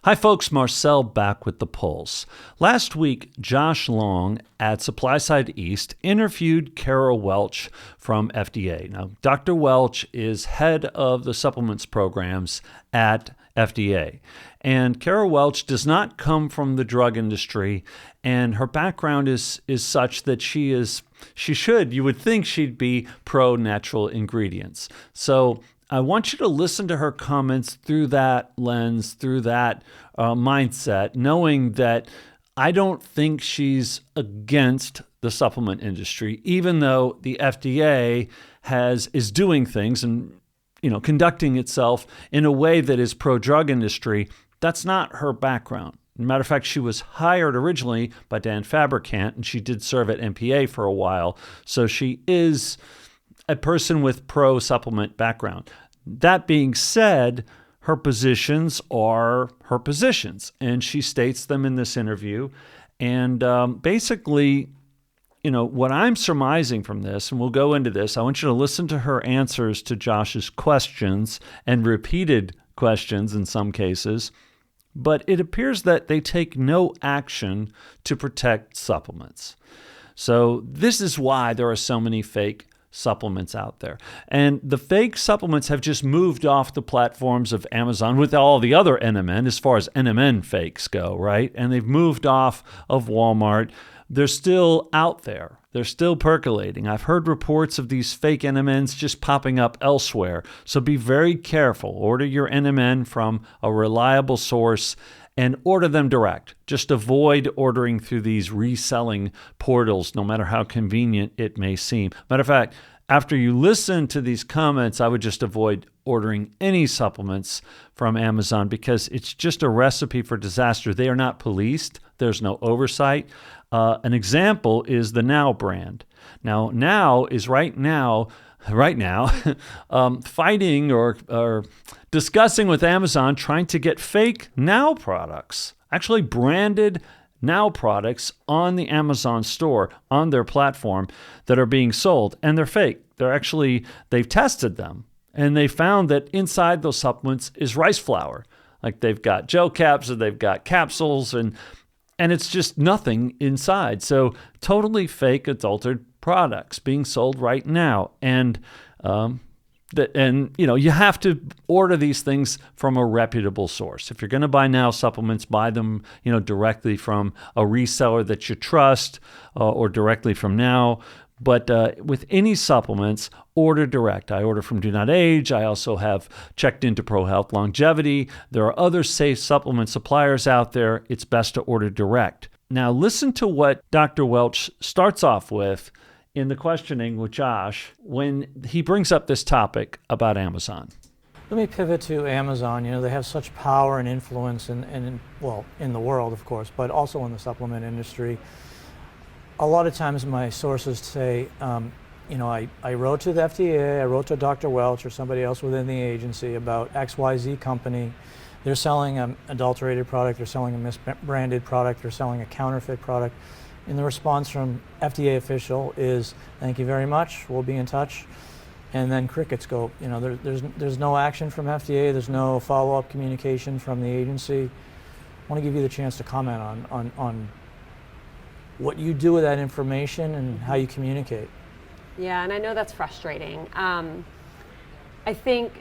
Hi folks, Marcel back with the Pulse. Last week, Josh Long at SupplySide East interviewed Kara Welch from FDA. Now, Dr. Welch is head of the supplements programs at FDA. And Kara Welch does not come from the drug industry, and her background is such that you would think she'd be pro-natural ingredients. So I want you to listen to her comments through that lens, through that mindset, knowing that I don't think she's against the supplement industry, even though the FDA is doing things and conducting itself in a way that is pro-drug industry. That's not her background. Matter of fact, she was hired originally by Dan Fabricant, and she did serve at MPA for a while. So she is a person with pro-supplement background. That being said, her positions are her positions, and she states them in this interview. And basically, what I'm surmising from this, and we'll go into this, I want you to listen to her answers to Josh's questions and repeated questions in some cases. But it appears that they take no action to protect supplements. So this is why there are so many fake supplements out there. And the fake supplements have just moved off the platforms of Amazon with all the other NMN as far as NMN fakes go, right? And they've moved off of Walmart. They're still out there. They're still percolating. I've heard reports of these fake NMNs just popping up elsewhere. So be very careful. Order your NMN from a reliable source and order them direct. Just avoid ordering through these reselling portals, no matter how convenient it may seem. Matter of fact, after you listen to these comments, I would just avoid ordering any supplements from Amazon because it's just a recipe for disaster. They are not policed. There's no oversight. An example is the Now brand. Now is right now fighting or discussing with Amazon, trying to get fake Now products, actually branded Now products on the Amazon store, on their platform, that are being sold, and they're fake. They've tested them, and they found that inside those supplements is rice flour. Like they've got gel caps and they've got capsules, and it's just nothing inside. So totally fake, adulterated products being sold right now. And you have to order these things from a reputable source. If you're going to buy Now supplements, buy them directly from a reseller that you trust or directly from Now. But with any supplements, order direct. I order from Do Not Age. I also have checked into Pro Health Longevity. There are other safe supplement suppliers out there. It's best to order direct. Now listen to what Dr. Welch starts off with in the questioning with Josh when he brings up this topic about Amazon. Let me pivot to Amazon. They have such power and influence in the world, of course, but also in the supplement industry. A lot of times my sources say, I wrote to the FDA, I wrote to Dr. Welch or somebody else within the agency about XYZ company. They're selling an adulterated product, they're selling a misbranded product, they're selling a counterfeit product. And the response from FDA official is, thank you very much, we'll be in touch. And then crickets go. There's no action from FDA, there's no follow-up communication from the agency. I want to give you the chance to comment on what you do with that information and how you communicate. Yeah, and I know that's frustrating. I think,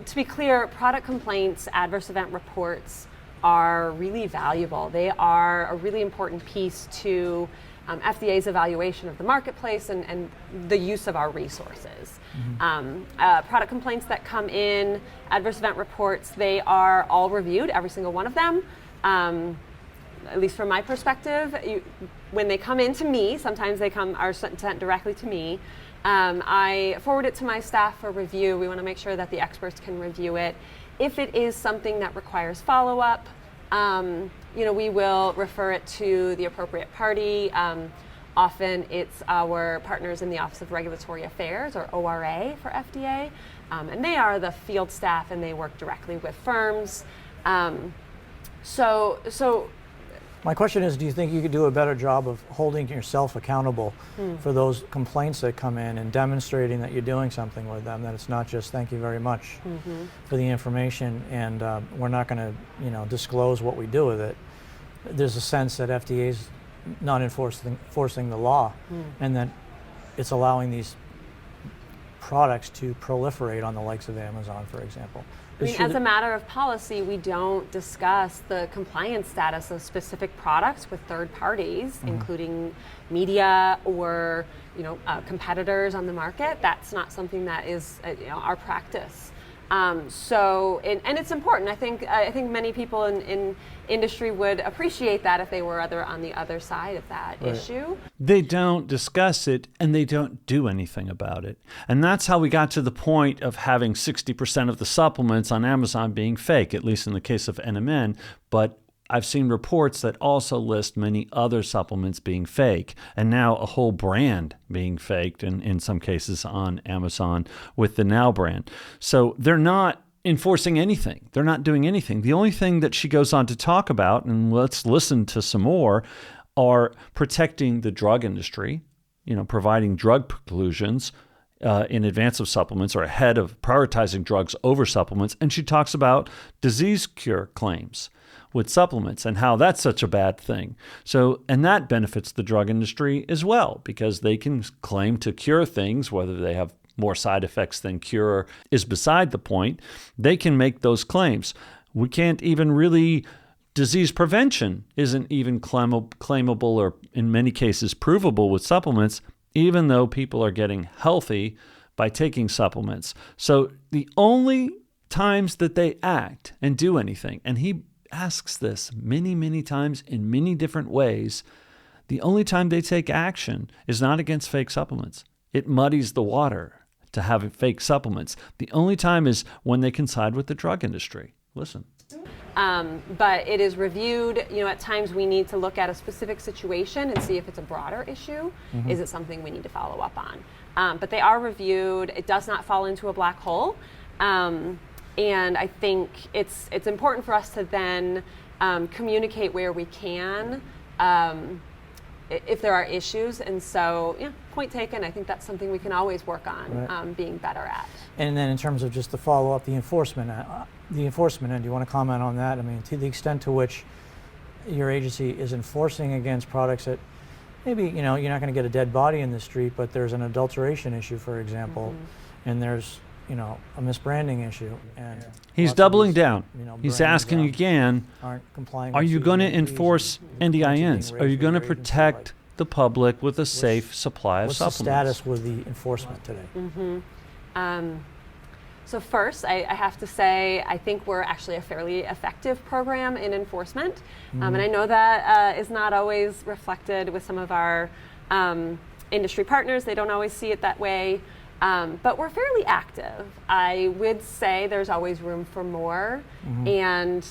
to be clear, product complaints, adverse event reports are really valuable. They are a really important piece to FDA's evaluation of the marketplace and the use of our resources. Mm-hmm. Product complaints that come in, adverse event reports, they are all reviewed, every single one of them. At least from my perspective, when they come in to me, sometimes they are sent directly to me. I forward it to my staff for review. We want to make sure that the experts can review it. If it is something that requires follow-up, we will refer it to the appropriate party. Often it's our partners in the Office of Regulatory Affairs, or ORA for FDA, and they are the field staff and they work directly with firms. My question is, do you think you could do a better job of holding yourself accountable for those complaints that come in and demonstrating that you're doing something with them, that it's not just thank you very much for the information and we're not going to disclose what we do with it? There's a sense that FDA is not enforcing the law and that it's allowing these products to proliferate on the likes of Amazon, for example. I mean, as a matter of policy, we don't discuss the compliance status of specific products with third parties, including media or competitors on the market. That's not something that is our practice. And it's important. I think many people in industry would appreciate that if they were on the other side of that issue. They don't discuss it and they don't do anything about it. And that's how we got to the point of having 60% of the supplements on Amazon being fake, at least in the case of NMN. But I've seen reports that also list many other supplements being fake, and now a whole brand being faked in some cases on Amazon with the Now brand. So they're not enforcing anything. They're not doing anything. The only thing that she goes on to talk about, and let's listen to some more, are protecting the drug industry, providing drug preclusions in advance of supplements or ahead of prioritizing drugs over supplements. And she talks about disease cure claims with supplements and how that's such a bad thing. So, and that benefits the drug industry as well, because they can claim to cure things, whether they have more side effects than cure is beside the point. They can make those claims. We can't even really, disease prevention isn't even claimable or in many cases provable with supplements, even though people are getting healthy by taking supplements. So the only times that they act and do anything, and he asks this many, many times in many different ways, the only time they take action is not against fake supplements. It muddies the water to have fake supplements. The only time is when they can side with the drug industry. Listen. But it is reviewed, at times we need to look at a specific situation and see if it's a broader issue. Is it something we need to follow up on? But they are reviewed. It does not fall into a black hole. And I think it's important for us to then communicate where we can if there are issues. And so, point taken. I think that's something we can always work on being better at. And then in terms of just the follow-up, the enforcement end, do you want to comment on that? I mean, to the extent to which your agency is enforcing against products that maybe, you're not going to get a dead body in the street, but there's an adulteration issue, for example, and there's a misbranding issue. And he's doubling down. He's asking again, are you going to enforce NDINs? Are you going to protect the public with a safe supply of supplements? What's the status with the enforcement today? So first, I have to say, I think we're actually a fairly effective program in enforcement. And I know that is not always reflected with some of our industry partners. They don't always see it that way. But we're fairly active. I would say there's always room for more, and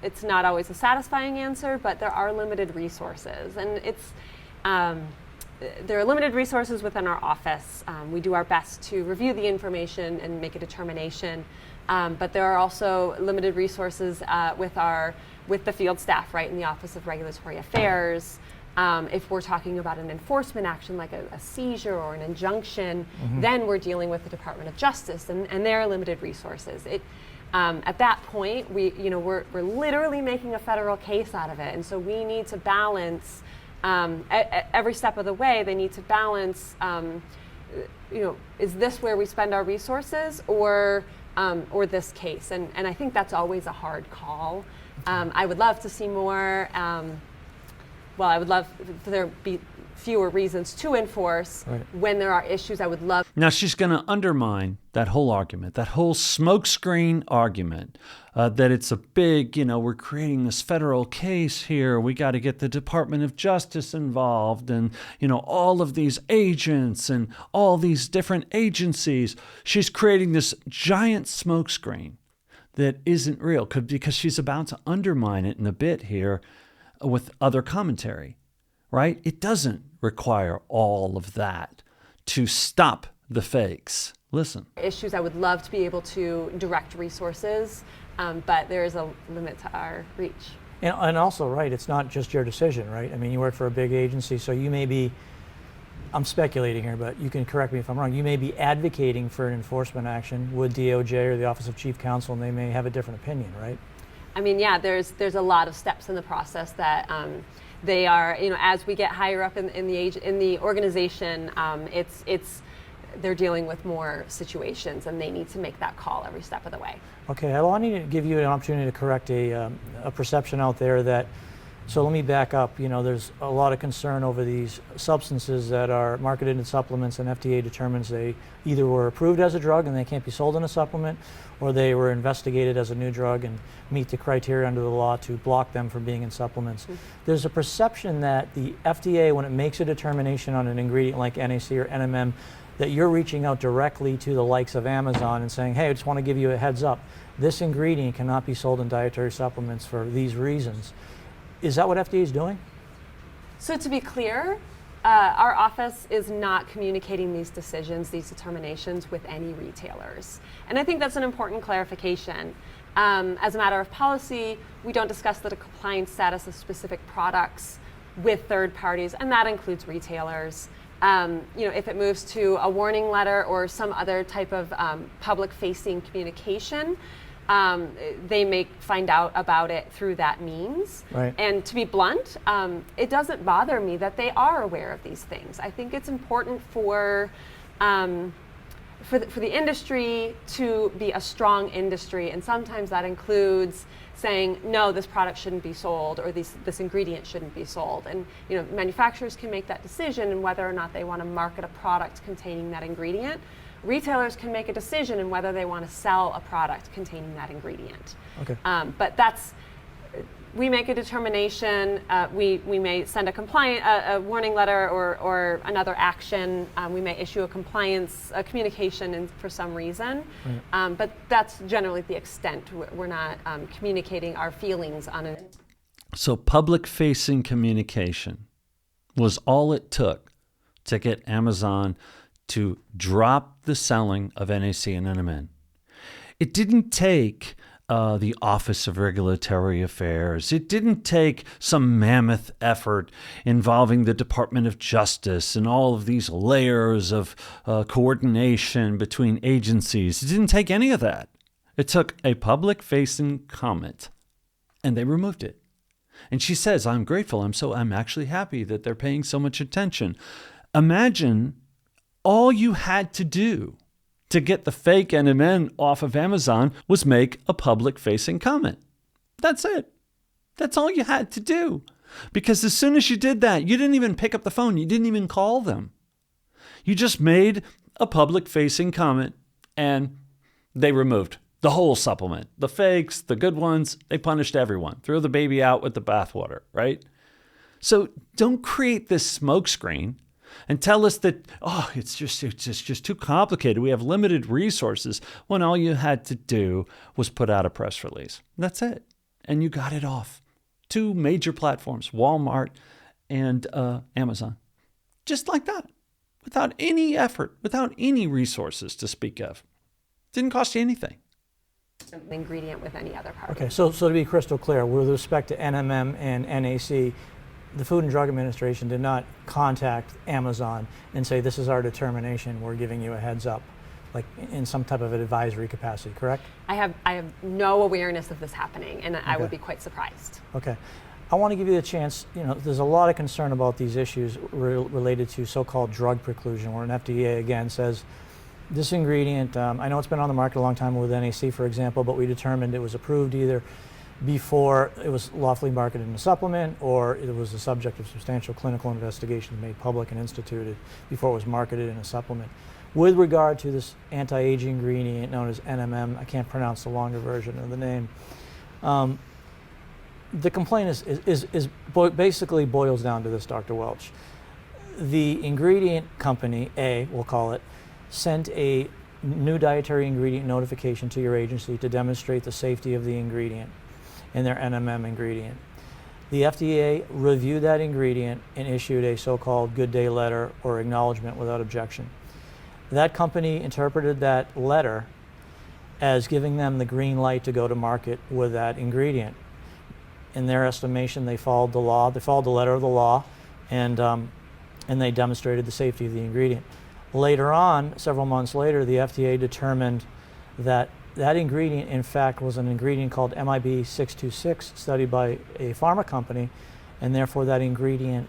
it's not always a satisfying answer, but there are limited resources, and there are limited resources within our office. We do our best to review the information and make a determination, but there are also limited resources with the field staff, right, in the Office of Regulatory Affairs. If we're talking about an enforcement action like a seizure or an injunction, then we're dealing with the Department of Justice and their limited resources. At that point, we're literally making a federal case out of it, and so we need to balance every step of the way. They need to balance, is this where we spend our resources or this case? And I think that's always a hard call. I would love to see more. I would love for there be fewer reasons to enforce when there are issues. I would love. Now she's going to undermine that whole argument, that whole smokescreen argument, that it's a big, we're creating this federal case here. We got to get the Department of Justice involved and, all of these agents and all these different agencies. She's creating this giant smokescreen that isn't real because she's about to undermine it in a bit here with other commentary, right? It doesn't require all of that to stop the fakes. Listen. Issues, I would love to be able to direct resources, but there is a limit to our reach. And also, right, it's not just your decision, right? I mean, you work for a big agency, so you may be, I'm speculating here, but you can correct me if I'm wrong, you may be advocating for an enforcement action with DOJ or the Office of Chief Counsel, and they may have a different opinion, right? I mean, yeah, there's a lot of steps in the process that they are, as we get higher up in the organization, they're dealing with more situations, and they need to make that call every step of the way. Okay, I want to give you an opportunity to correct a perception out there that, so let me back up, there's a lot of concern over these substances that are marketed in supplements, and FDA determines they either were approved as a drug and they can't be sold in a supplement, or they were investigated as a new drug and meet the criteria under the law to block them from being in supplements. Mm-hmm. There's a perception that the FDA, when it makes a determination on an ingredient like NAC or NMN, that you're reaching out directly to the likes of Amazon and saying, hey, I just want to give you a heads up. This ingredient cannot be sold in dietary supplements for these reasons. Is that what FDA is doing? So to be clear, our office is not communicating these decisions, these determinations with any retailers. And I think that's an important clarification. As a matter of policy, we don't discuss the compliance status of specific products with third parties, and that includes retailers. If it moves to a warning letter or some other type of public-facing communication, they may find out about it through that means. Right. And to be blunt, it doesn't bother me that they are aware of these things. I think it's important for the industry to be a strong industry, and sometimes that includes saying, no, this product shouldn't be sold, or this ingredient shouldn't be sold. And manufacturers can make that decision in whether or not they want to market a product containing that ingredient. Retailers can make a decision in whether they want to sell a product containing that ingredient. Okay. But we make a determination. We may send a warning letter or another action. We may issue a communication for some reason. Right. But that's generally the extent. We're not communicating our feelings on it. So public-facing communication was all it took to get Amazon to drop the selling of NAC and NMN. It didn't take the Office of Regulatory Affairs. It didn't take some mammoth effort involving the Department of Justice and all of these layers of coordination between agencies. It didn't take any of that. It took a public-facing comment, and they removed it. And she says, I'm grateful. I'm actually happy that they're paying so much attention. Imagine all you had to do to get the fake NMN off of Amazon was make a public-facing comment. That's it. That's all you had to do. Because as soon as you did that, you didn't even pick up the phone. You didn't even call them. You just made a public-facing comment, and they removed the whole supplement. The fakes, the good ones, they punished everyone. Throw the baby out with the bathwater, right? So don't create this smokescreen and tell us that, it's just too complicated. We have limited resources, when all you had to do was put out a press release. That's it. And you got it off. 2 major platforms, Walmart and Amazon. Just like that. Without any effort, without any resources to speak of. Didn't cost you anything. Ingredient with any other party. Okay, so to be crystal clear, with respect to NMN and NAC, the Food and Drug Administration did not contact Amazon and say, this is our determination, we're giving you a heads up, like in some type of an advisory capacity, correct? I have no awareness of this happening, and I would be quite surprised. Okay. I want to give you a chance, there's a lot of concern about these issues related to so-called drug preclusion, where an FDA again says, this ingredient, I know it's been on the market a long time with NAC, for example, but we determined it was approved either before it was lawfully marketed in a supplement, or it was the subject of substantial clinical investigation made public and instituted before it was marketed in a supplement. With regard to this anti-aging ingredient known as NMN, I can't pronounce the longer version of the name, the complaint basically boils down to this, Dr. Welch. The ingredient company, A, we'll call it, sent a new dietary ingredient notification to your agency to demonstrate the safety of the ingredient in their NMN ingredient. The FDA reviewed that ingredient and issued a so-called good day letter or acknowledgement without objection. That company interpreted that letter as giving them the green light to go to market with that ingredient. in their estimation, they followed the law, they followed the letter of the law, and they demonstrated the safety of the ingredient. Later on, several months later, the FDA determined that that ingredient, in fact, was an ingredient called MIB 626, studied by a pharma company, and therefore that ingredient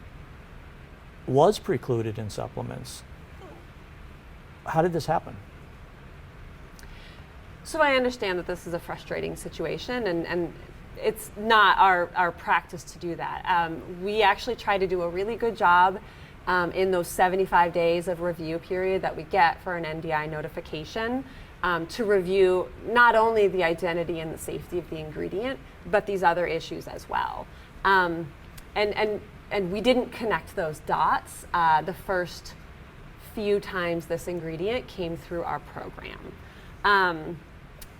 was precluded in supplements. How did this happen? So I understand that this is a frustrating situation, and it's not our practice to do that. We actually try to do a really good job in those 75 days of review period that we get for an NDI notification to review not only the identity and the safety of the ingredient, but these other issues as well. And we didn't connect those dots the first few times this ingredient came through our program.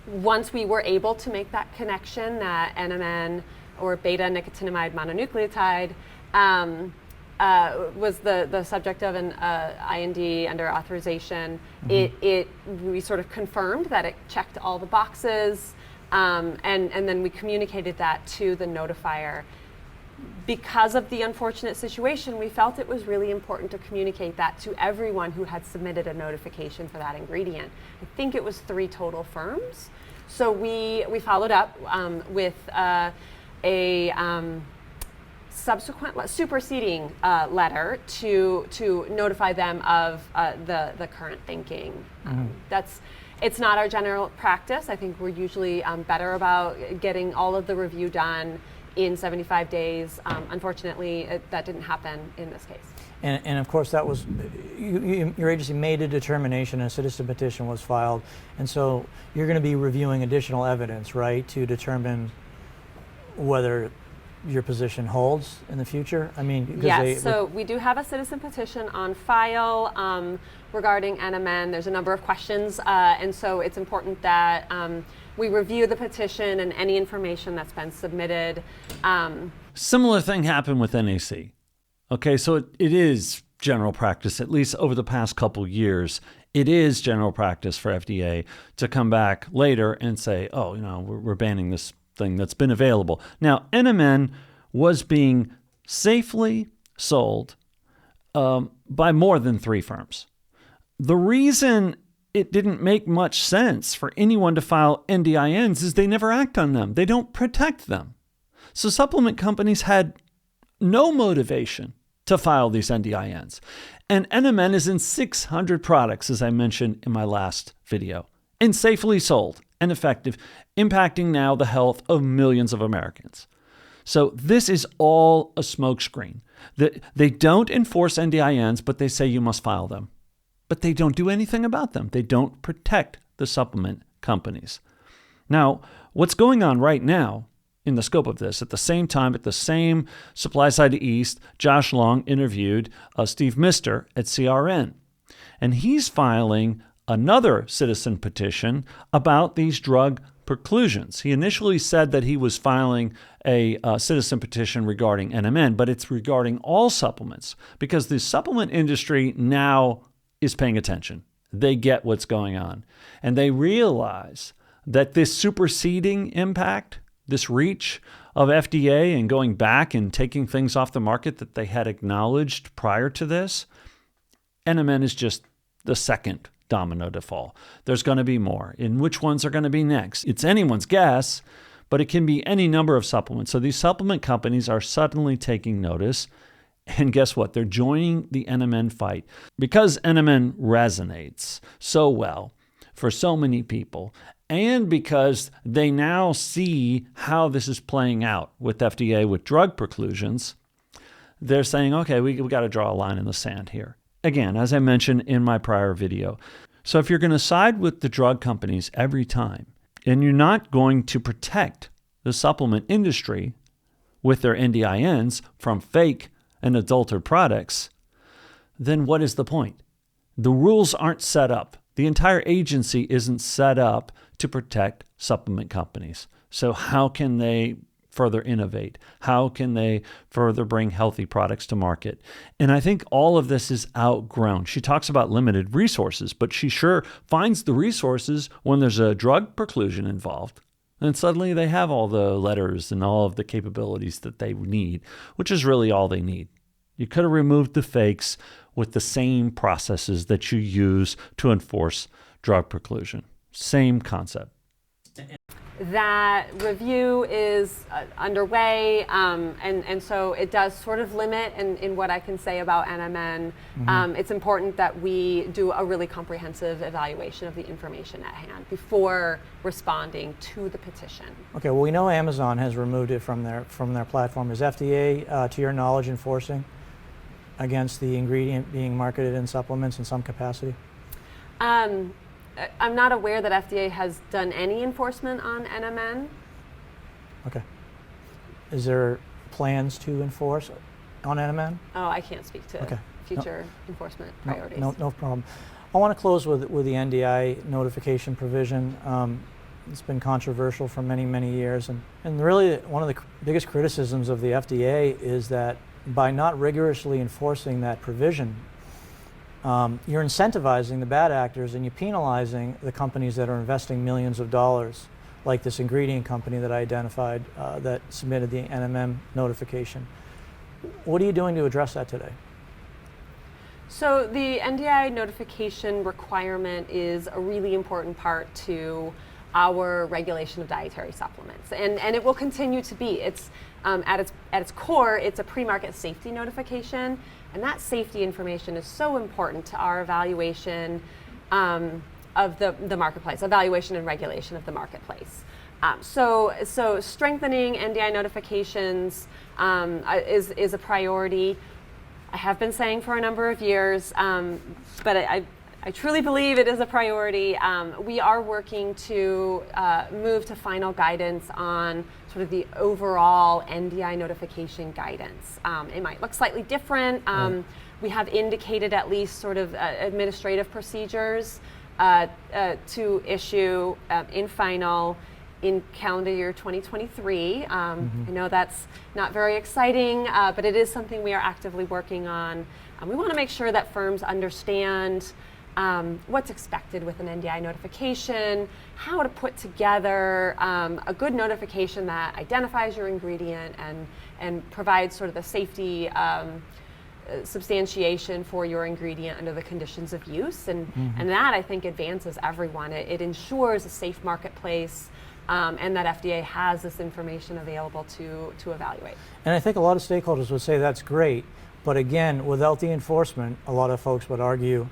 Once we were able to make that connection that NMN, or beta nicotinamide mononucleotide, was the subject of an IND under authorization, we sort of confirmed that it checked all the boxes, and then we communicated that to the notifier. Because of the unfortunate situation, we felt it was really important to communicate that to everyone who had submitted a notification for that ingredient. I think it was 3 total firms. So we followed up with a subsequent superseding letter to notify them of the current thinking. It's not our general practice. I think we're usually better about getting all of the review done in 75 days. Unfortunately, that didn't happen in this case. And of course, that was, your agency made a determination, a citizen petition was filed, and so you're going to be reviewing additional evidence, right, to determine whether your position holds in the future? I mean, yes, so we do have a citizen petition on file regarding NMN. There's a number of questions, and so it's important that we review the petition and any information that's been submitted. Similar thing happened with NAC. Okay, so it is general practice, at least over the past couple years, it is general practice for FDA to come back later and say, oh, we're banning this thing that's been available. Now, NMN was being safely sold by more than 3 firms. The reason it didn't make much sense for anyone to file NDINs is they never act on them. They don't protect them. So supplement companies had no motivation to file these NDINs. And NMN is in 600 products, as I mentioned in my last video, and safely sold and effective, impacting now the health of millions of Americans. So this is all a smokescreen. They don't enforce NDINs, but they say you must file them. But they don't do anything about them. They don't protect the supplement companies. Now, what's going on right now in the scope of this, at the same time, at the same Supply Side East, Josh Long interviewed Steve Mister at CRN. And he's filing another citizen petition about these drug preclusions. He initially said that he was filing a citizen petition regarding NMN, but it's regarding all supplements because the supplement industry now is paying attention. They get what's going on. And they realize that this superseding impact, this reach of FDA and going back and taking things off the market that they had acknowledged prior to this, NMN is just the second domino to fall. There's going to be more. And which ones are going to be next? It's anyone's guess, but it can be any number of supplements. So these supplement companies are suddenly taking notice. And guess what? They're joining the NMN fight because NMN resonates so well for so many people. And because they now see how this is playing out with FDA with drug preclusions, they're saying, okay, we got to draw a line in the sand here. Again, as I mentioned in my prior video. So if you're going to side with the drug companies every time, and you're not going to protect the supplement industry with their NDINs from fake and adulterated products, then what is the point? The rules aren't set up. The entire agency isn't set up to protect supplement companies. So how can they further innovate? How can they further bring healthy products to market? And I think all of this is outgrown. She talks about limited resources, but she sure finds the resources when there's a drug preclusion involved. And suddenly they have all the letters and all of the capabilities that they need, which is really all they need. You could have removed the fakes with the same processes that you use to enforce drug preclusion. Same concept. That review is underway, and so it does sort of limit in what I can say about NMN. It's important that we do a really comprehensive evaluation of the information at hand before responding to the petition. Okay, well, we know Amazon has removed it from their platform. Is FDA, to your knowledge, enforcing against the ingredient being marketed in supplements in some capacity? I'm not aware that FDA has done any enforcement on NMN. Okay. Is there plans to enforce on NMN? Oh, I can't speak to future enforcement priorities. No problem. I want to close with the NDI notification provision. It's been controversial for many, many years, and really one of the biggest criticisms of the FDA is that by not rigorously enforcing that provision, you're incentivizing the bad actors and you're penalizing the companies that are investing millions of dollars, like this ingredient company that I identified that submitted the NMN notification. What are you doing to address that today? So the NDI notification requirement is a really important part to our regulation of dietary supplements, and it will continue to be. It's at its core, it's a pre-market safety notification, and that safety information is so important to our evaluation of the marketplace, evaluation and regulation of the marketplace. So strengthening NDI notifications is a priority. I have been saying for a number of years, but I truly believe it is a priority. We are working to move to final guidance on sort of the overall NDI notification guidance. It might look slightly different. We have indicated at least sort of administrative procedures to issue in final in calendar year 2023. I know that's not very exciting, but it is something we are actively working on. We want to make sure that firms understand what's expected with an NDI notification, how to put together a good notification that identifies your ingredient and provides sort of the safety substantiation for your ingredient under the conditions of use. And that, I think, advances everyone. It ensures a safe marketplace and that FDA has this information available to evaluate. And I think a lot of stakeholders would say that's great, but again, without the enforcement, a lot of folks would argue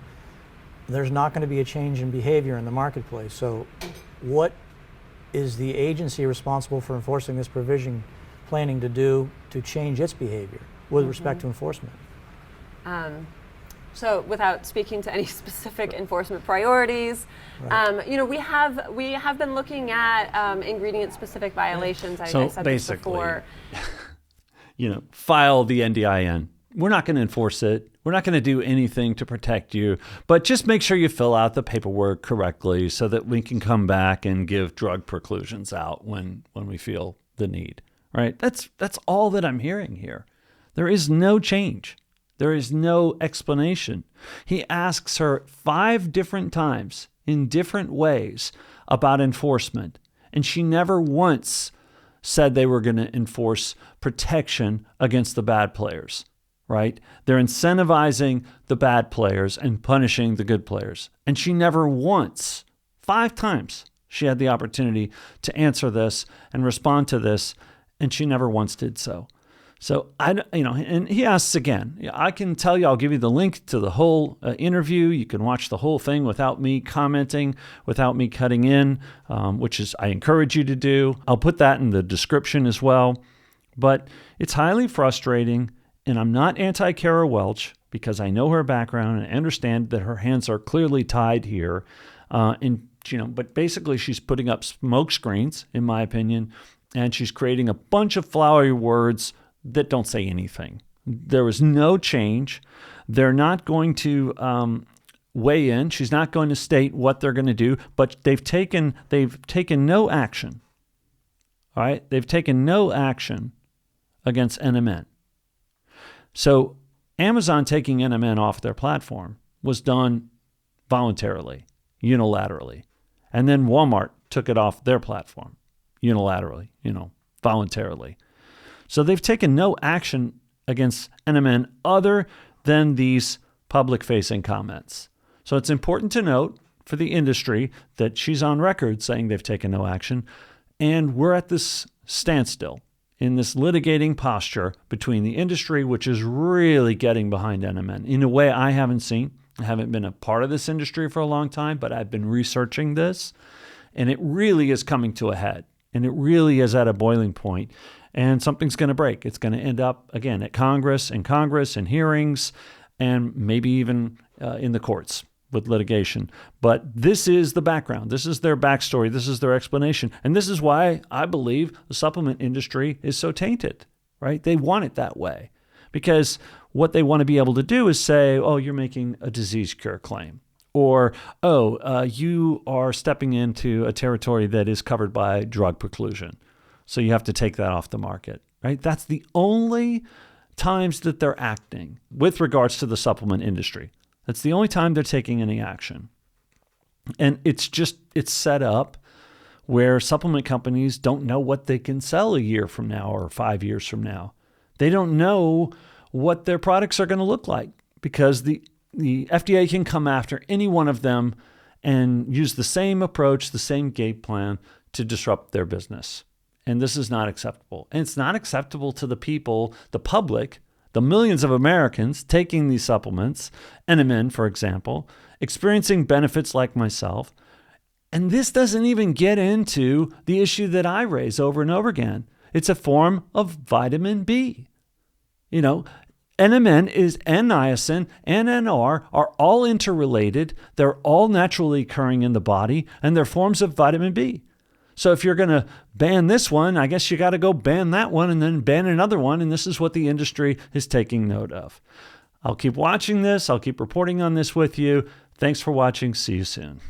there's not going to be a change in behavior in the marketplace. So what is the agency responsible for enforcing this provision planning to do to change its behavior with respect to enforcement? So without speaking to any specific enforcement priorities, right. We have been looking at ingredient specific violations. I said this before. File the NDIN. We're not going to enforce it. We're not going to do anything to protect you, but just make sure you fill out the paperwork correctly so that we can come back and give drug preclusions out when we feel the need, right? That's all that I'm hearing here. There is no change. There is no explanation. He asks her 5 different times in different ways about enforcement, and she never once said they were going to enforce protection against the bad players. Right? They're incentivizing the bad players and punishing the good players. And she never once, 5 times, she had the opportunity to answer this and respond to this, and she never once did so. So, and he asks again. I can tell you, I'll give you the link to the whole interview. You can watch the whole thing without me commenting, without me cutting in, which is I encourage you to do. I'll put that in the description as well. But it's highly frustrating. And I'm not anti-Kara Welch because I know her background and I understand that her hands are clearly tied here. But basically she's putting up smoke screens, in my opinion, and she's creating a bunch of flowery words that don't say anything. There was no change. They're not going to weigh in. She's not going to state what they're going to do, but they've taken no action. All right? They've taken no action against NMN. So Amazon taking NMN off their platform was done voluntarily, unilaterally. And then Walmart took it off their platform, unilaterally, voluntarily. So they've taken no action against NMN other than these public-facing comments. So it's important to note for the industry that she's on record saying they've taken no action, and we're at this standstill in this litigating posture between the industry, which is really getting behind NMN in a way I haven't seen. I haven't been a part of this industry for a long time, but I've been researching this, and it really is coming to a head, and it really is at a boiling point, and something's going to break. It's going to end up, again, at Congress and hearings, and maybe even in the courts with litigation. But this is the background. This is their backstory. This is their explanation. And this is why I believe the supplement industry is so tainted, right? They want it that way because what they want to be able to do is say, oh, you're making a disease cure claim. Or, you are stepping into a territory that is covered by drug preclusion. So you have to take that off the market, right? That's the only times that they're acting with regards to the supplement industry. That's the only time they're taking any action. And it's set up where supplement companies don't know what they can sell a year from now or 5 years from now. They don't know what their products are going to look like because the FDA can come after any one of them and use the same approach, the same game plan to disrupt their business. And this is not acceptable. And it's not acceptable to the people, the public, the millions of Americans taking these supplements, NMN, for example, experiencing benefits like myself. And this doesn't even get into the issue that I raise over and over again. It's a form of vitamin B. NMN and niacin and NR are all interrelated. They're all naturally occurring in the body, and they're forms of vitamin B. So if you're going to ban this one, I guess you got to go ban that one and then ban another one. And this is what the industry is taking note of. I'll keep watching this. I'll keep reporting on this with you. Thanks for watching. See you soon.